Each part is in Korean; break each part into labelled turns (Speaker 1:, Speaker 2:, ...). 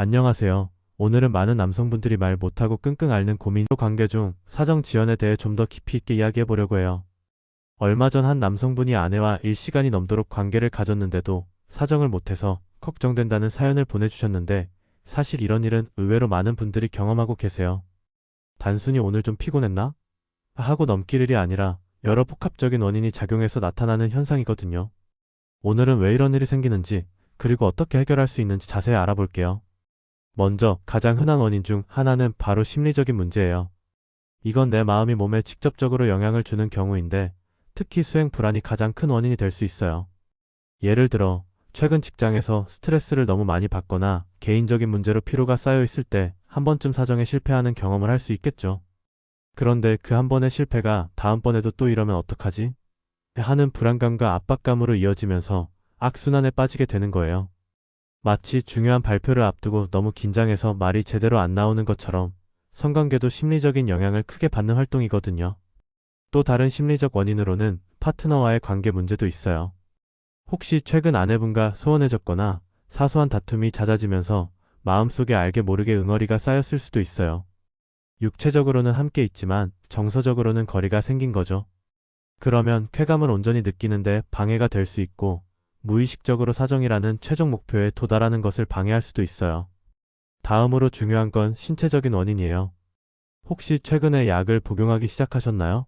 Speaker 1: 안녕하세요. 오늘은 많은 남성분들이 말 못하고 끙끙 앓는 고민 관계 중 사정 지연에 대해 좀 더 깊이 있게 이야기해 보려고 해요. 얼마 전 한 남성분이 아내와 일시간이 넘도록 관계를 가졌는데도 사정을 못해서 걱정된다는 사연을 보내주셨는데, 사실 이런 일은 의외로 많은 분들이 경험하고 계세요. 단순히 오늘 좀 피곤했나? 하고 넘길 일이 아니라 여러 복합적인 원인이 작용해서 나타나는 현상이거든요. 오늘은 왜 이런 일이 생기는지, 그리고 어떻게 해결할 수 있는지 자세히 알아볼게요. 먼저 가장 흔한 원인 중 하나는 바로 심리적인 문제예요. 이건 내 마음이 몸에 직접적으로 영향을 주는 경우인데, 특히 수행 불안이 가장 큰 원인이 될 수 있어요. 예를 들어 최근 직장에서 스트레스를 너무 많이 받거나 개인적인 문제로 피로가 쌓여 있을 때 한 번쯤 사정에 실패하는 경험을 할 수 있겠죠. 그런데 그 한 번의 실패가 다음번에도 또 이러면 어떡하지? 하는 불안감과 압박감으로 이어지면서 악순환에 빠지게 되는 거예요. 마치 중요한 발표를 앞두고 너무 긴장해서 말이 제대로 안 나오는 것처럼, 성관계도 심리적인 영향을 크게 받는 활동이거든요. 또 다른 심리적 원인으로는 파트너와의 관계 문제도 있어요. 혹시 최근 아내분과 소원해졌거나 사소한 다툼이 잦아지면서 마음속에 알게 모르게 응어리가 쌓였을 수도 있어요. 육체적으로는 함께 있지만 정서적으로는 거리가 생긴 거죠. 그러면 쾌감을 온전히 느끼는데 방해가 될 수 있고, 무의식적으로 사정이라는 최종 목표에 도달하는 것을 방해할 수도 있어요. 다음으로 중요한 건 신체적인 원인이에요. 혹시 최근에 약을 복용하기 시작하셨나요?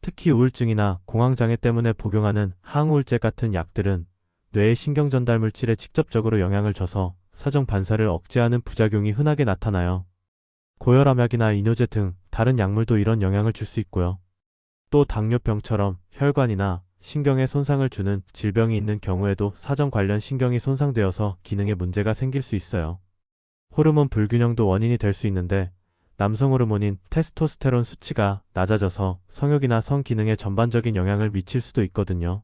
Speaker 1: 특히 우울증이나 공황장애 때문에 복용하는 항우울제 같은 약들은 뇌의 신경 전달 물질에 직접적으로 영향을 줘서 사정 반사를 억제하는 부작용이 흔하게 나타나요. 고혈압약이나 이뇨제 등 다른 약물도 이런 영향을 줄 수 있고요. 또 당뇨병처럼 혈관이나 신경에 손상을 주는 질병이 있는 경우에도 사정 관련 신경이 손상되어서 기능에 문제가 생길 수 있어요. 호르몬 불균형도 원인이 될 수 있는데, 남성 호르몬인 테스토스테론 수치가 낮아져서 성욕이나 성 기능에 전반적인 영향을 미칠 수도 있거든요.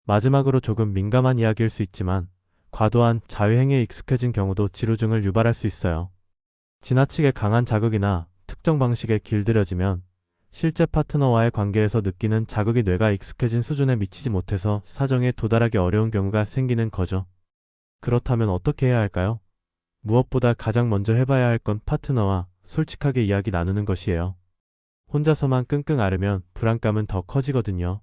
Speaker 1: 마지막으로 조금 민감한 이야기일 수 있지만, 과도한 자유행위에 익숙해진 경우도 지루증을 유발할 수 있어요. 지나치게 강한 자극이나 특정 방식에 길들여지면 실제 파트너와의 관계에서 느끼는 자극이 뇌가 익숙해진 수준에 미치지 못해서 사정에 도달하기 어려운 경우가 생기는 거죠. 그렇다면 어떻게 해야 할까요? 무엇보다 가장 먼저 해봐야 할 건 파트너와 솔직하게 이야기 나누는 것이에요. 혼자서만 끙끙 앓으면 불안감은 더 커지거든요.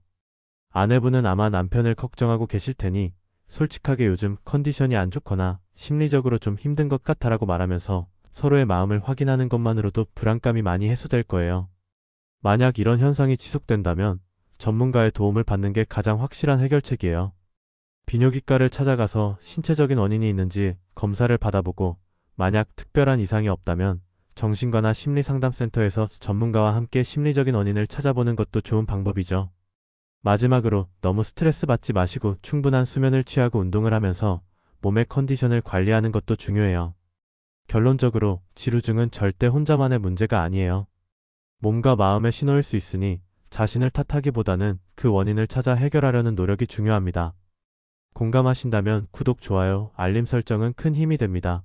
Speaker 1: 아내분은 아마 남편을 걱정하고 계실 테니, 솔직하게 요즘 컨디션이 안 좋거나 심리적으로 좀 힘든 것 같아라고 말하면서 서로의 마음을 확인하는 것만으로도 불안감이 많이 해소될 거예요. 만약 이런 현상이 지속된다면 전문가의 도움을 받는 게 가장 확실한 해결책이에요. 비뇨기과를 찾아가서 신체적인 원인이 있는지 검사를 받아보고, 만약 특별한 이상이 없다면 정신과나 심리상담센터에서 전문가와 함께 심리적인 원인을 찾아보는 것도 좋은 방법이죠. 마지막으로 너무 스트레스 받지 마시고 충분한 수면을 취하고 운동을 하면서 몸의 컨디션을 관리하는 것도 중요해요. 결론적으로 지루증은 절대 혼자만의 문제가 아니에요. 몸과 마음의 신호일 수 있으니 자신을 탓하기보다는 그 원인을 찾아 해결하려는 노력이 중요합니다. 공감하신다면 구독, 좋아요, 알림 설정은 큰 힘이 됩니다.